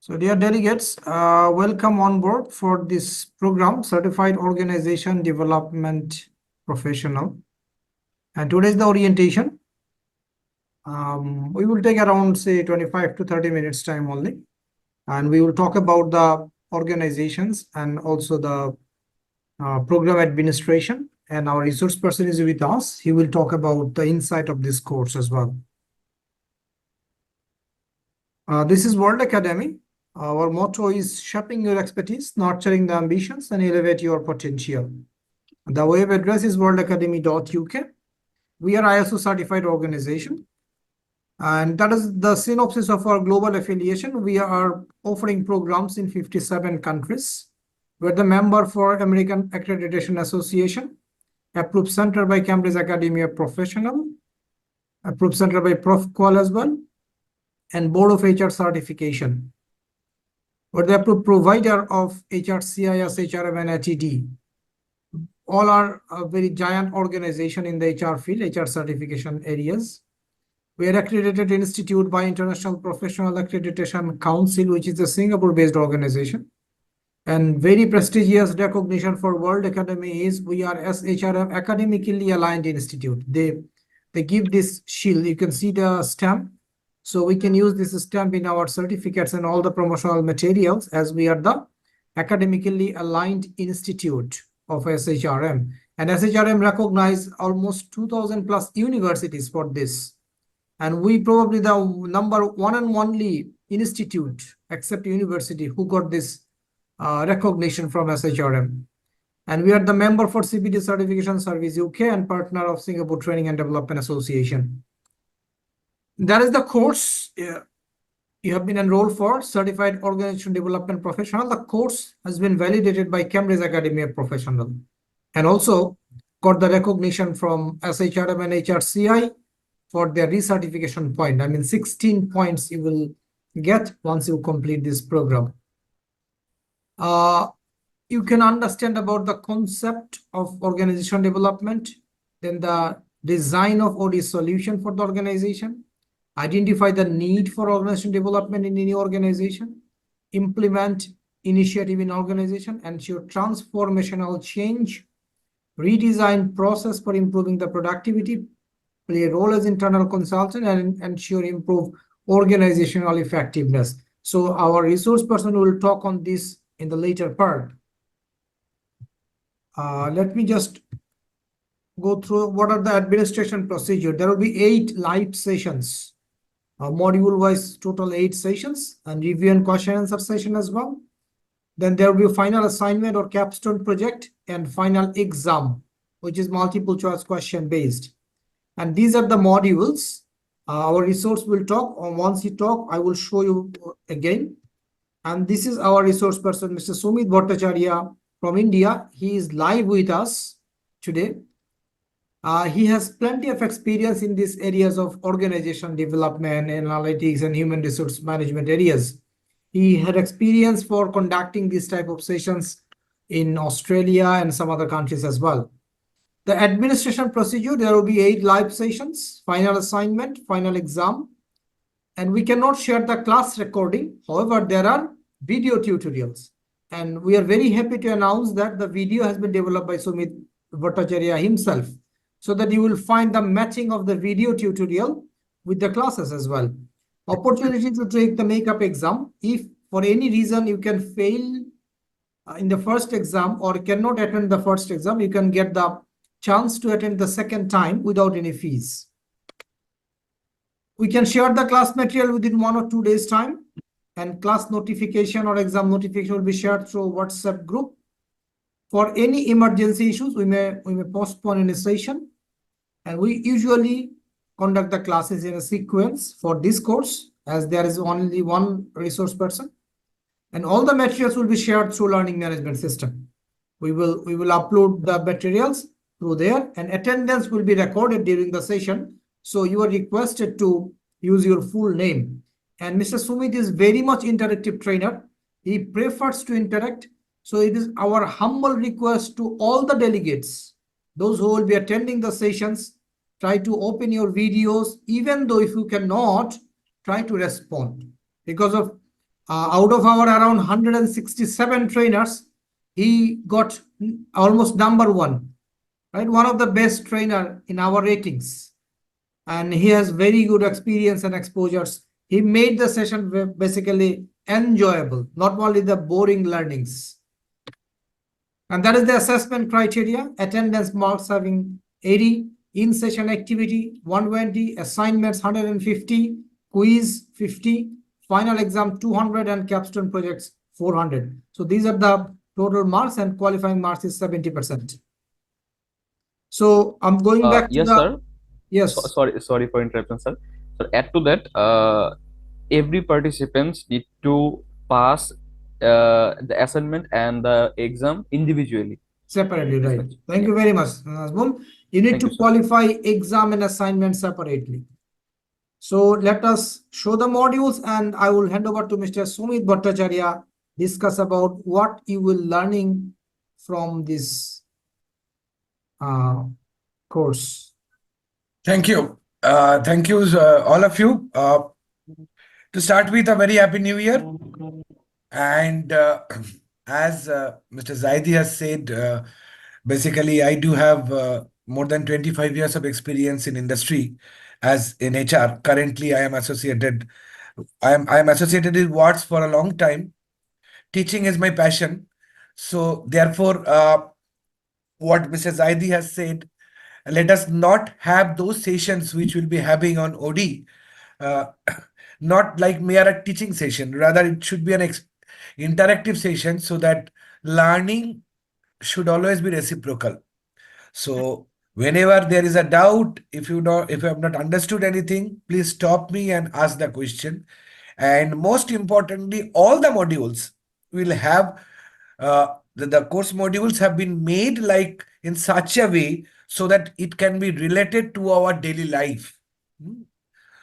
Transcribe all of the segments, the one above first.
So dear delegates, welcome on board for this program, Certified Organization Development Professional. And today's the orientation. We will take around say 25 to 30 minutes time only. And we will talk about the organizations and also the program administration. And our resource person is with us. He will talk about the insight of this course as well. This is World Academy. Our motto is shaping your expertise, nurturing the ambitions, and elevate your potential. The web address is worldacademy.uk. We are ISO certified organization. And that is the synopsis of our global affiliation. We are offering programs in 57 countries. We're the member for American Accreditation Association, approved center by Cambridge Academy of Professional, approved center by ProfQual as well, and Board of HR certification. We're the approved provider of HRCI-USA, SHRM, and ATD. All are a very giant organization in the HR field, HR certification areas. We are accredited institute by International Professional Accreditation Council, which is a Singapore-based organization. And very prestigious recognition for World Academy is we are SHRM academically aligned institute. They give this shield. You can see the stamp. So we can use this stamp in our certificates and all the promotional materials as we are the academically aligned institute of SHRM. And SHRM recognized almost 2,000 plus universities for this. And we probably the number one and only institute, except university, who got this recognition from SHRM. And we are the member for CPD Certification Service UK and partner of Singapore Training and Development Association. That is the course you have been enrolled for, Certified Organization Development Professional. The course has been validated by Cambridge Academy of Professional and also got the recognition from SHRM and HRCI for their recertification point. I mean, 16 points you will get once you complete this program. You can understand about the concept of organization development, then the design of OD solution for the organization, identify the need for organization development in any organization, implement initiative in organization, ensure transformational change, redesign process for improving the productivity, play a role as internal consultant, and ensure improve organizational effectiveness. So our resource person will talk on this in the later part. Let me just go through what are the administration procedure. There will be 8 live sessions. Module-wise, total 8 sessions, and review and question answer session as well. Then there will be a final assignment or capstone project and final exam, which is multiple choice question based. And these are the modules. Our resource will talk. Once he talk, I will show you again. And this is our resource person, Mr. Sumit Bhattacharya from India. He is live with us today. He has plenty of experience in these areas of organization development, analytics, and human resource management areas. He had experience for conducting these type of sessions in Australia and some other countries as well. The administration procedure, there will be 8 live sessions, final assignment, final exam, and we cannot share the class recording. However, there are video tutorials, and we are very happy to announce that the video has been developed by Sumit Bhattacharya himself, so that you will find the matching of the video tutorial with the classes as well. Opportunity to take the makeup exam. If for any reason you can fail in the first exam or cannot attend the first exam, you can get the chance to attend the second time without any fees. We can share the class material within 1 or 2 days time, and class notification or exam notification will be shared through WhatsApp group. For any emergency issues, we may postpone any session, and we usually conduct the classes in a sequence for this course, as there is only one resource person, and all the materials will be shared through learning management system. We will upload the materials through there, and attendance will be recorded during the session. So you are requested to use your full name. And Mr. Sumit is very much interactive trainer. He prefers to interact. So it is our humble request to all the delegates, those who will be attending the sessions, try to open your videos, even though if you cannot, try to respond. Because of Out of our around 167 trainers, he got almost number one, right? One of the best trainer in our ratings. And he has very good experience and exposures. He made the session basically enjoyable, not only the boring learnings. And that is the assessment criteria. Attendance marks having 80, in-session activity 120, assignments 150, quiz 50, final exam 200, and capstone projects 400. So these are the total marks, and qualifying marks is 70%. So I'm going back to Yes, the, sir. yes, Sorry for interruption, sir. So add to that, every participants need to pass the assignment and the exam individually. separately, This right? much. Thank Yeah. you very much, Nazmul. You need Thank to you, sir. qualify exam and assignment separately. So let us show the modules, and I will hand over to Mr. Sumit Bhattacharya, discuss about what you will learning from this uh, course. Thank you. Thank you, all of you. To start with, a very happy new year. And as Mr. Zaidi has said, basically, I do have more than 25 years of experience in industry as in HR. Currently, I am associated with Watts for a long time. Teaching is my passion. So therefore, what Mr. Zaidi has said, let us not have those sessions which we'll be having on OD, uh, not like mere a teaching session. Rather, it should be an interactive session so that learning should always be reciprocal. So whenever there is a doubt, if you have not understood anything, please stop me and ask the question. And most importantly, all the modules will have the course modules have been made like in such a way so that it can be related to our daily life. Hmm.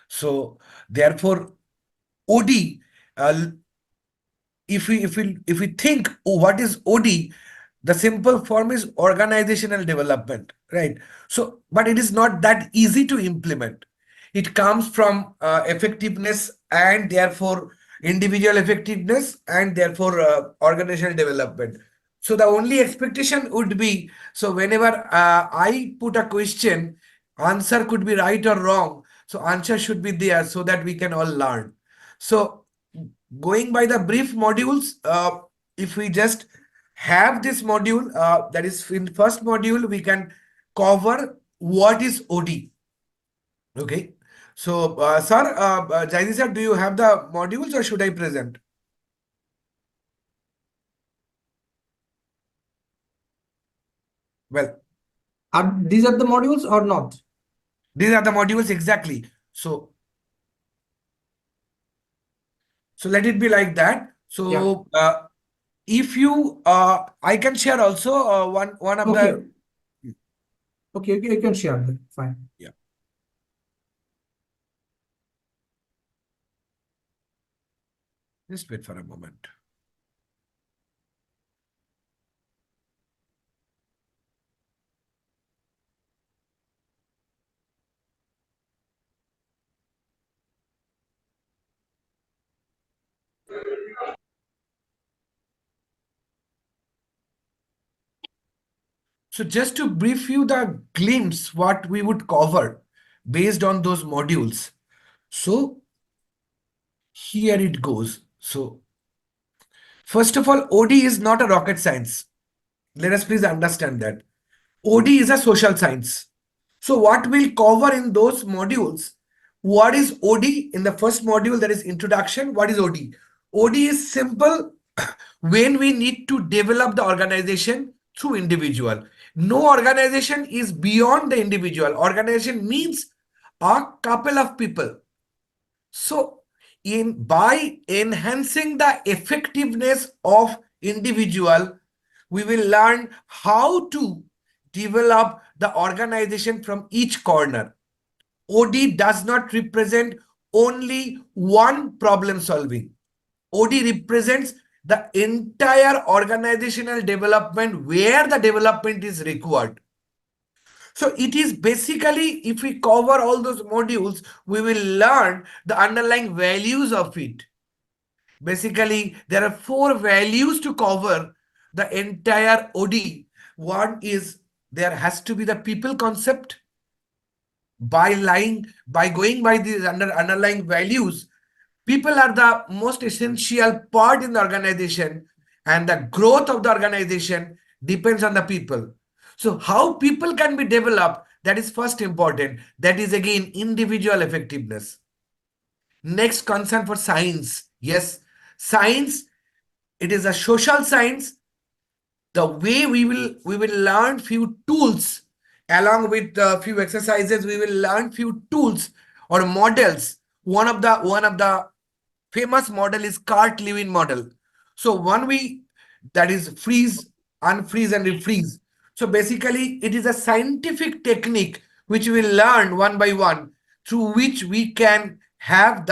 So therefore, OD, uh, if we think, oh, what is OD, the simple form is organizational development, right? So but it is not that easy to implement. It comes from effectiveness, and therefore individual effectiveness, and therefore organizational development. So the only expectation would be, so whenever I put a question, answer could be right or wrong, so answer should be there so that we can all learn. So going by the brief modules, if we just have this module, that is in first module, we can cover what is OD. Okay. So, sir, Jaini sir, do you have the modules or should I present? Well, These are the modules or not? these are the modules exactly. So let it be like that. Yeah. So, if you, I can share also one of Okay. the. Okay, you can share that. Fine. Yeah. Just wait for a moment. So just to brief you the glimpse what we would cover based on those modules. So here it goes. So first of all, OD is not a rocket science. Let us please understand that. OD is a social science. So what we'll cover in those modules, what is OD in the first module, that is introduction. What is OD? OD is simple when we need to develop the organization through individual. No organization is beyond the individual. Organization means a couple of people. So in by enhancing the effectiveness of individual, we will learn how to develop the organization from each corner. OD does not represent only one problem solving. OD represents the entire organizational development where the development is required. So it is basically, if we cover all those modules, we will learn the underlying values of it. Basically, there are 4 values to cover the entire OD. One is there has to be the people concept. By going by these underlying values, people are the most essential part in the organization, and the growth of the organization depends on the people. So how people can be developed, that is first important. That is again individual effectiveness. Next, concern for science. Yes, science, it is a social science. The way we will learn few tools along with a few exercises. We will learn few tools or models. One of the famous model is Cart-Lewin model. So that is freeze, unfreeze, and refreeze. So basically, it is a scientific technique which we will learn one by one, through which we can have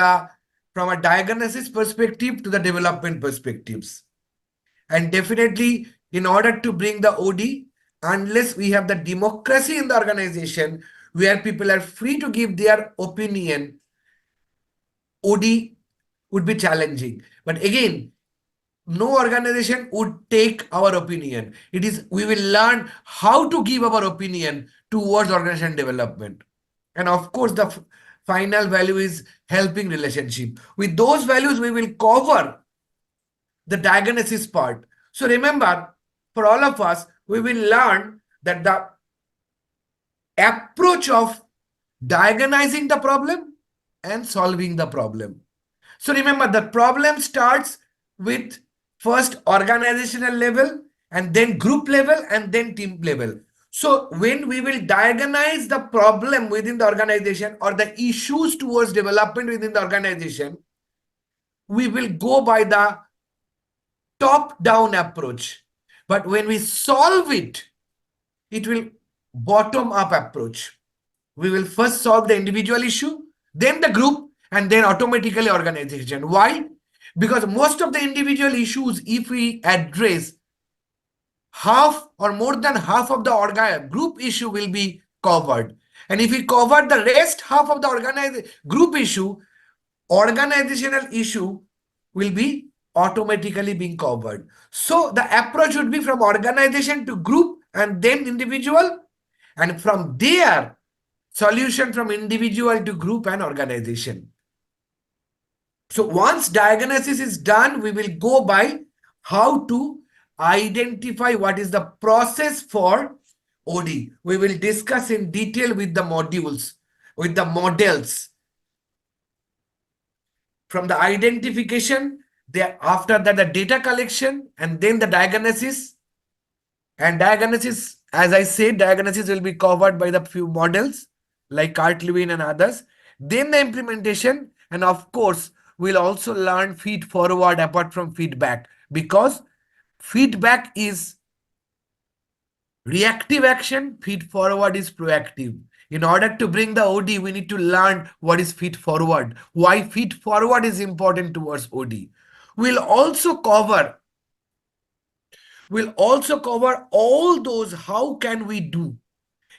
from a diagnosis perspective to the development perspectives. And definitely, in order to bring the OD, unless we have the democracy in the organization where people are free to give their opinion, OD would be challenging. But again, no organization would take our opinion. We will learn how to give our opinion towards organization development. And of course, the final value is helping relationship. With those values, we will cover the diagnosis part. So remember, for all of us, we will learn that the approach of diagnosing the problem and solving the problem. So remember, the problem starts with first organizational level, and then group level, and then team level. So when we will diagnose the problem within the organization or the issues towards development within the organization, we will go by the top-down approach. But when we solve it, it will bottom-up approach. We will first solve the individual issue, then the group, and then automatically organization. Why? Because most of the individual issues, if we address, half or more than half of the group issue will be covered. And if we cover the rest half of the group issue, organizational issue will be automatically being covered. So the approach would be from organization to group and then individual, and from there, solution from individual to group and organization. So once diagnosis is done, we will go by how to identify what is the process for OD. We will discuss in detail with the modules, with the models. From the identification, after that the data collection, and then the diagnosis. And diagnosis, as I said, diagnosis will be covered by the few models like Cart-Lewin and others. Then the implementation, and of course, we'll also learn feed forward apart from feedback, because feedback is reactive action, feed forward is proactive. In order to bring the OD, we need to learn what is feed forward, why feed forward is important towards OD. We'll also cover all those how can we do.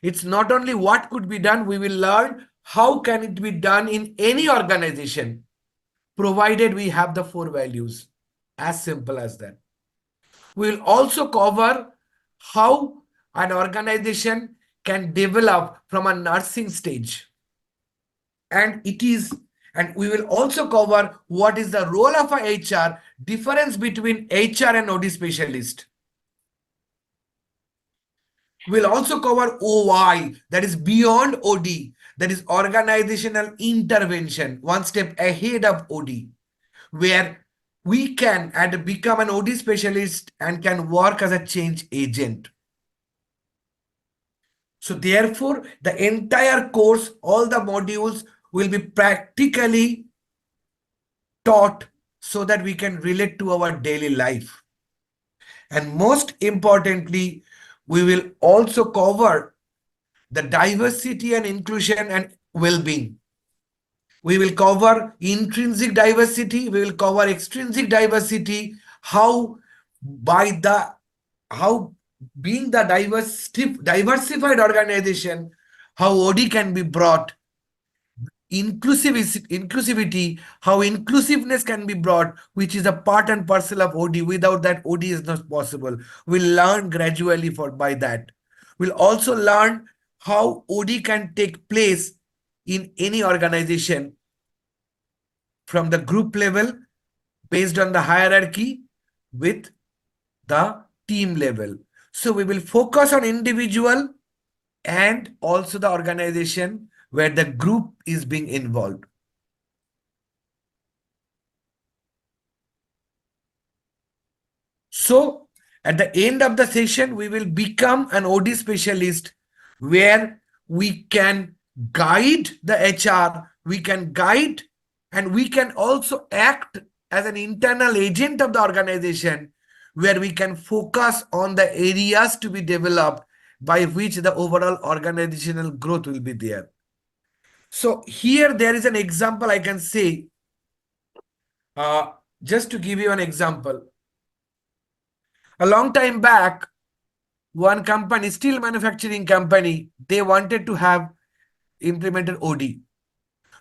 It's not only what could be done, we will learn how can it be done in any organization, provided we have the 4 values. As simple as that. We'll also cover how an organization can develop from a nursing stage. And we will also cover what is the role of a HR, difference between HR and OD specialist. We'll also cover OI, that is beyond OD, that is organizational intervention, one step ahead of OD, where we can become an OD specialist and can work as a change agent. So therefore, the entire course, all the modules will be practically taught so that we can relate to our daily life. And most importantly, we will also cover the diversity and inclusion and well-being. We will cover intrinsic diversity, we will cover extrinsic diversity, how being the diversified organization, how OD can be brought inclusivity, how inclusiveness can be brought, which is a part and parcel of OD. Without that, OD is not possible. We'll learn gradually by that. We'll also learn how OD can take place in any organization from the group level based on the hierarchy with the team level. So we will focus on individual and also the organization where the group is being involved. So at the end of the session, we will become an OD specialist where we can guide the HR, we can guide, and we can also act as an internal agent of the organization where we can focus on the areas to be developed by which the overall organizational growth will be there. So here there is an example I can say, just to give you an example. A long time back, one company, steel manufacturing company, they wanted to have implemented OD.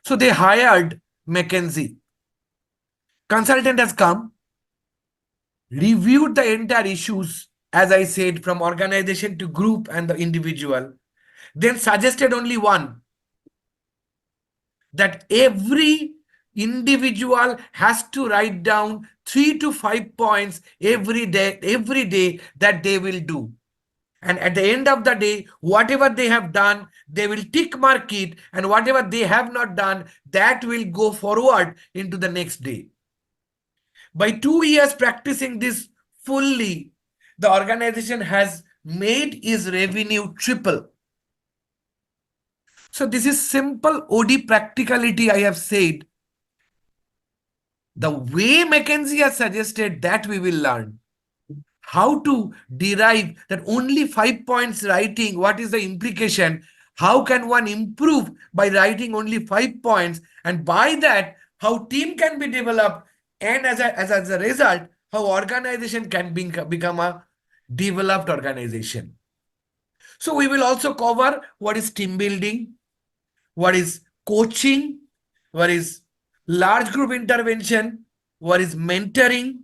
So they hired McKinsey. Consultant has come, reviewed the entire issues, as I said, from organization to group and the individual, then suggested only one, that every individual has to write down 3 to 5 points every day that they will do. And at the end of the day, whatever they have done, they will tick mark it, and whatever they have not done, that will go forward into the next day. By 2 years practicing this fully, the organization has made its revenue triple. So this is simple OD practicality I have said. The way McKinsey has suggested that we will learn. How to derive that only 5 points writing, what is the implication? How can one improve by writing only 5 points? And by that, how team can be developed, and as a result, how organization can become a developed organization. So we will also cover what is team building, what is coaching, what is large group intervention, what is mentoring,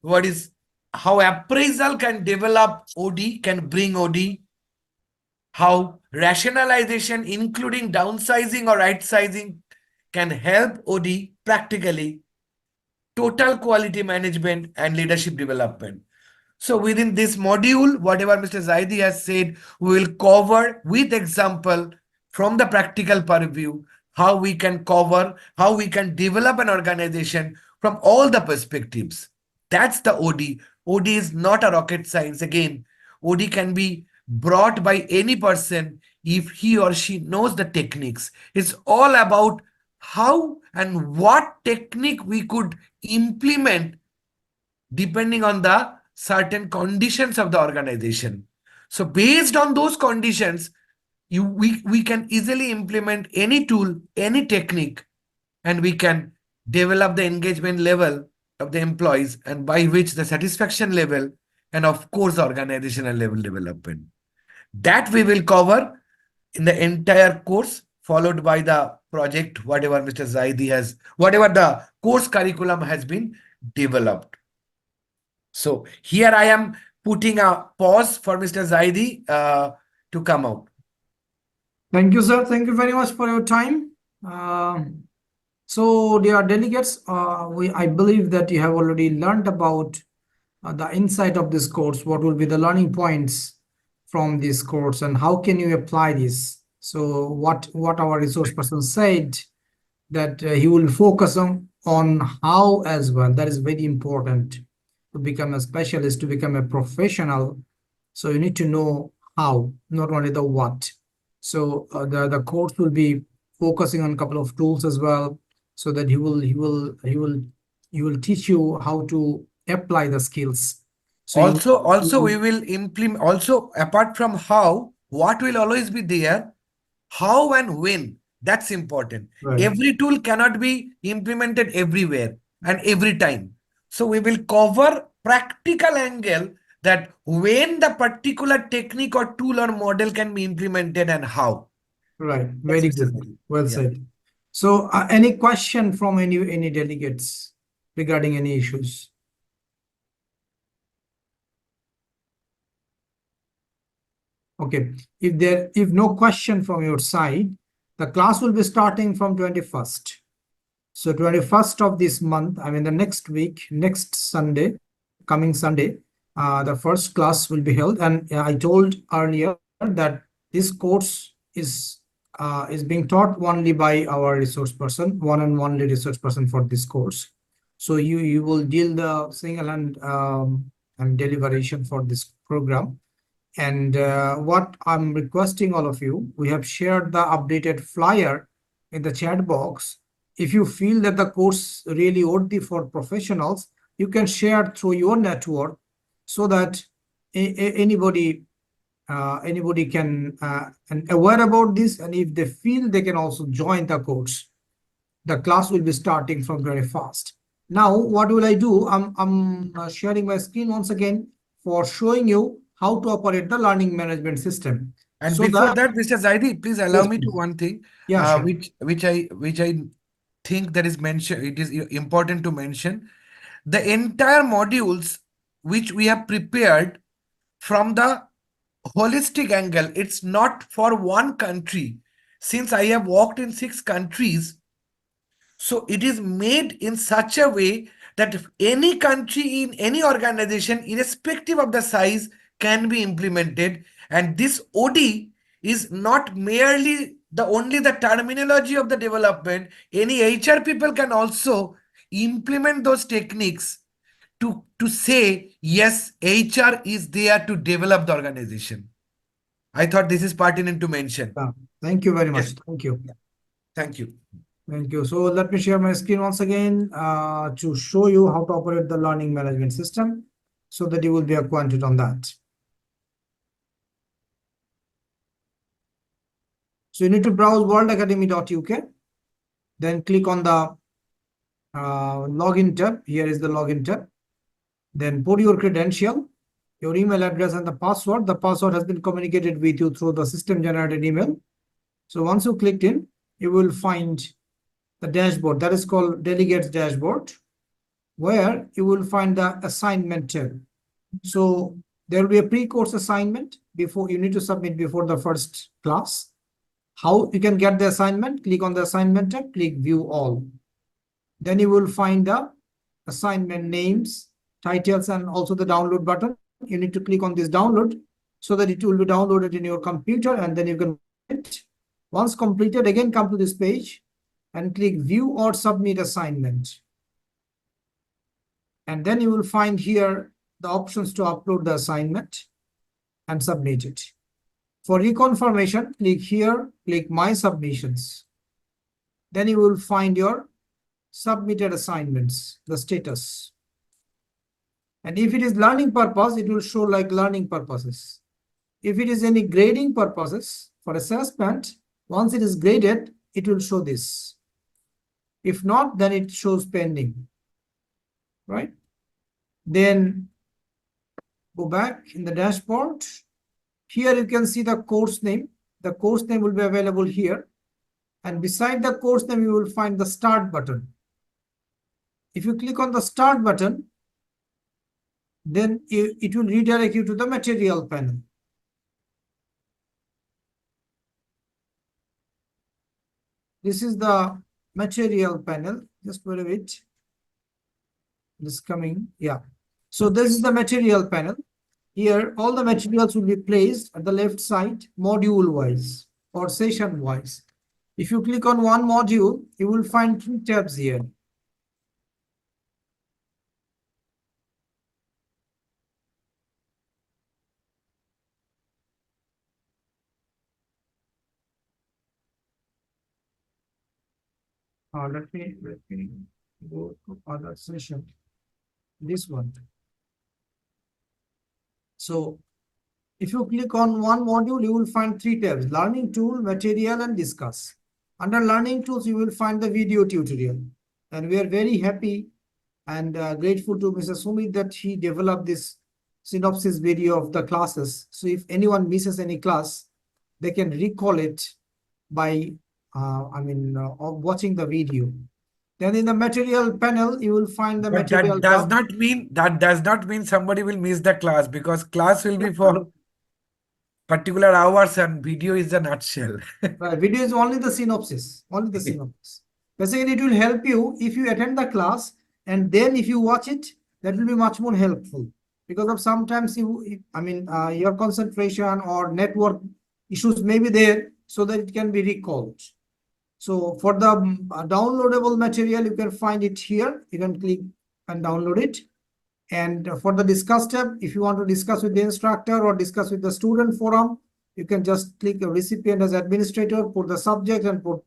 what is how appraisal can develop OD, can bring OD, how rationalization, including downsizing or right sizing, can help OD practically, total quality management and leadership development. So within this module, whatever Mr. Zaidi has said, we will cover with example from the practical purview, how we can cover, how we can develop an organization from all the perspectives. That's the OD. OD is not a rocket science. Again, OD can be brought by any person if he or she knows the techniques. It's all about how and what technique we could implement depending on the certain conditions of the organization. So based on those conditions, we can easily implement any tool, any technique, and we can develop the engagement level of the employees, and by which the satisfaction level, and of course the organizational level development. That we will cover in the entire course, followed by the project, whatever Mr. Zaidi has, whatever the course curriculum has been developed. So here I am putting a pause for Mr. Zaidi to come out. Thank you, sir. Thank you very much for your time. So, dear delegates, I believe that you have already learned about the insight of this course. What will be the learning points from this course, and how can you apply this? So, what our resource person said, that he will focus on how as well. That is very important to become a specialist, to become a professional. So you need to know how, not only the what. So the course will be focusing on a couple of tools as well, so that he will teach you how to apply the skills. So also we will implement, also apart from how, what will always be there, how and when. That's important. Right. Every tool cannot be implemented everywhere and every time. So we will cover practical angle, that when the particular technique or tool or model can be implemented and how. Right. Yes, Very Mr. good. Zaidi. Well Yeah. said. So, any question from any delegates regarding any issues? Okay. If no question from your side, the class will be starting from 21st. So 21st of this month, I mean the next week, next Sunday, coming Sunday, the first class will be held. And I told earlier that this course is being taught only by our resource person, one and only resource person for this course. So you will deal the single and deliberation for this program. And what I'm requesting all of you, we have shared the updated flyer in the chat box. If you feel that the course really worthy for professionals, you can share through your network so that anybody can and aware about this, and if they feel, they can also join the course. The class will be starting from very fast. Now, what will I do? I'm sharing my screen once again for showing you how to operate the learning management system. And So before that, Mr. Zaidi, please allow yes, me to please. one thing, Yeah, sure. which I think that is mentioned. It is important to mention the entire modules which we have prepared from the holistic angle. It's not for one country. Since I have worked in 6 countries, so it is made in such a way that if any country in any organization, irrespective of the size, can be implemented. And this OD is not merely the only the terminology of the development. Any HR people can also implement those techniques to say, yes, HR is there to develop the organization. I thought this is pertinent to mention. Thank you very much. Yes. Thank you. Thank you. Thank you. So let me share my screen once again to show you how to operate the learning management system so that you will be acquainted on that. So you need to browse worldacademy.uk, then click on the login tab. Here is the login tab. Then put your credential, your email address and the password. The password has been communicated with you through the system generated email. So once you clicked in, you will find the dashboard that is called Delegates Dashboard, where you will find the assignment tab. So there will be a pre-course assignment before you need to submit before the first class. How you can get the assignment? Click on the assignment tab, click view all. Then you will find the assignment names, titles, and also the download button. You need to click on this download so that it will be downloaded in your computer, and then you can it. Once completed, again come to this page and click view or submit assignment. And then you will find here the options to upload the assignment and submit it. For reconfirmation, click here, click my submissions. Then you will find your submitted assignments, the status. And if it is learning purpose, it will show like learning purposes. If it is any grading purposes for assessment, once it is graded, it will show this. If not, then it shows pending, right? Then go back in the dashboard. Here you can see the course name. The course name will be available here. And beside the course name, you will find the start button. If you click on the start button, then it will redirect you to the material panel. This is the material panel. Just wait a bit. This is coming. Yeah. So this is the material panel. Here, all the materials will be placed at the left side, module wise or session wise. If you click on one module, you will find 3 tabs here. Let me go to other session. This one. So if you click on one module, you will find 3 tabs: learning tool, material, and discuss. Under learning tools, you will find the video tutorial. And we are very happy and grateful to Mr. Sumit that he developed this synopsis video of the classes. So if anyone misses any class, they can recall it by watching the video. Then in the material panel, you will find the But material tab. that does not mean somebody will miss the class, because class will be for particular hours and video is the nutshell. Right, video is only the synopsis, only the synopsis. Basically, it will help you if you attend the class and then if you watch it, that will be much more helpful, because of sometimes your concentration or network issues may be there, so that it can be recalled. So for the downloadable material, you can find it here. You can click and download it. And for the discuss tab, if you want to discuss with the instructor or discuss with the student forum, you can just click a recipient as administrator, put the subject and put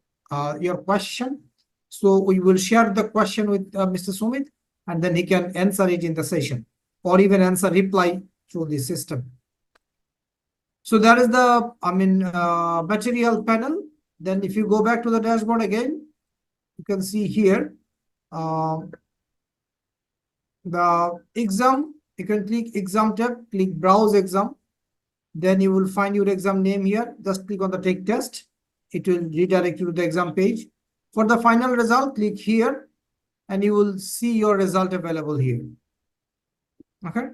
your question. So we will share the question with Mr. Sumit, and then he can answer it in the session, or even answer reply through the system. So that is the material panel. Then if you go back to the dashboard again, you can see here the exam. You can click exam tab, click browse exam. Then you will find your exam name here. Just click on the take test. It will redirect you to the exam page. For the final result, click here and you will see your result available here. Okay.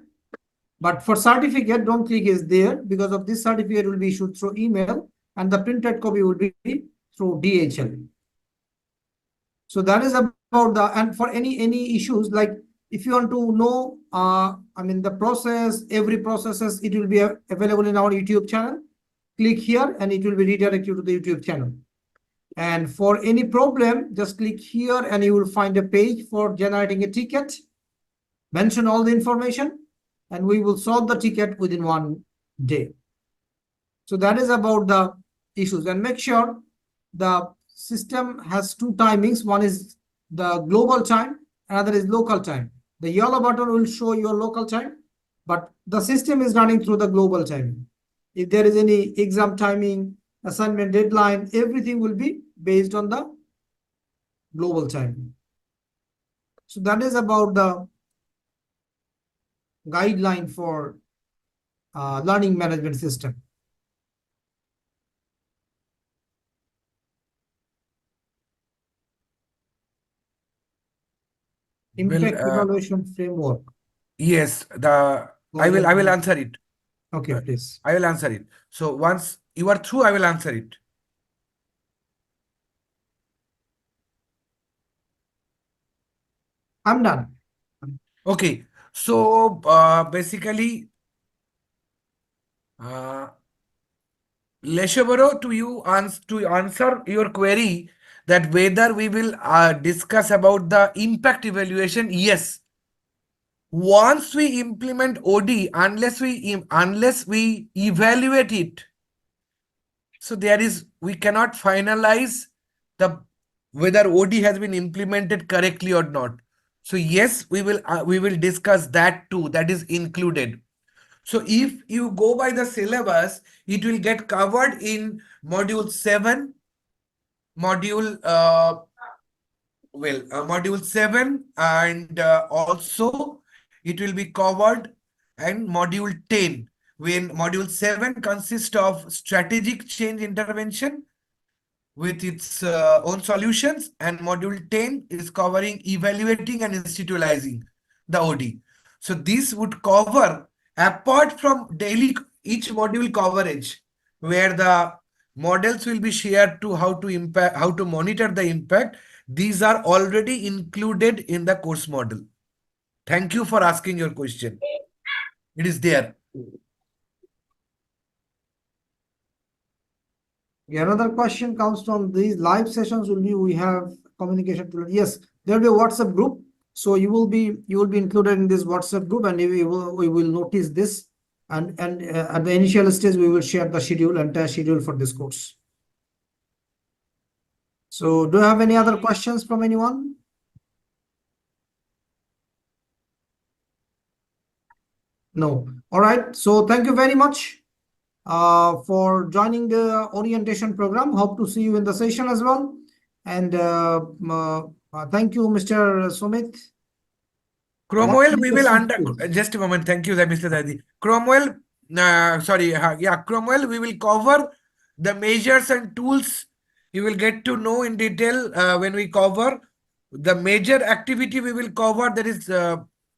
But for certificate, don't click is there, because of this certificate will be issued through email and the printed copy will be through DHL. So that is about the, and for any issues, like if you want to know, the process, every processes, it will be available in our YouTube channel. Click here and it will be redirected you to the YouTube channel. And for any problem, just click here and you will find a page for generating a ticket. Mention all the information and we will solve the ticket within 1 day. So that is about the issues. And make sure the system has 2 timings. One is the global time, another is local time. The yellow button will show your local time, but the system is running through the global time. If there is any exam timing, assignment deadline, everything will be based on the global time. So that is about the guideline for learning management system. Impact evaluation framework. Yes, I will answer it. Okay, please. I will answer it. So once you are through, I will answer it. I'm done. Okay. So basically, Leshabaro, to answer your query that whether we will discuss about the impact evaluation, yes. Once we implement OD, unless we evaluate it, so we cannot finalize whether OD has been implemented correctly or not. So yes, we will discuss that too. That is included. So if you go by the syllabus, it will get covered in module 7, module 7, and also it will be covered in module 10, when module 7 consists of strategic change intervention with its own solutions, and module 10 is covering evaluating and institutionalizing the OD. So this would cover, apart from each module coverage, where the models will be shared to how to monitor the impact. These are already included in the course model. Thank you for asking your question. It is there. Another question comes from these live sessions we have communication tool. Yes, there will be a WhatsApp group. So you will be included in this WhatsApp group, and we will notice this. And at the initial stage, we will share the entire schedule for this course. So do you have any other questions from anyone? No. All right. So thank you very much for joining the orientation program. Hope to see you in the session as well. And thank you, Mr. Sumit. Cromwell, we will just a moment. Thank you, Mr. Dadi. Cromwell, Cromwell, we will cover the measures and tools You will get to know in detail when we cover the major activity we will cover, that is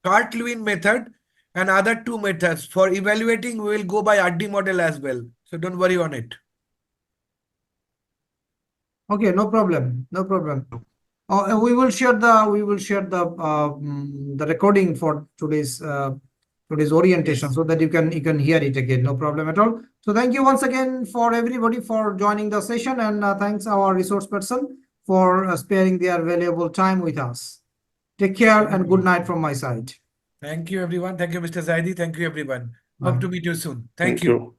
Cartwheel method and other two methods. For evaluating, we will go by RD model as well. So don't worry on it. Okay, no problem, no problem. We will share the recording for today's orientation, Yes. so that you can hear it again. No problem at all. So thank you once again for everybody for joining the session, and thanks our resource person for sparing their valuable time with us. Take care and good night from my side. Thank you, everyone. Thank you, Mr. Zaidi. Thank you, everyone. Bye. Hope to meet you soon. Thank Thank you. you.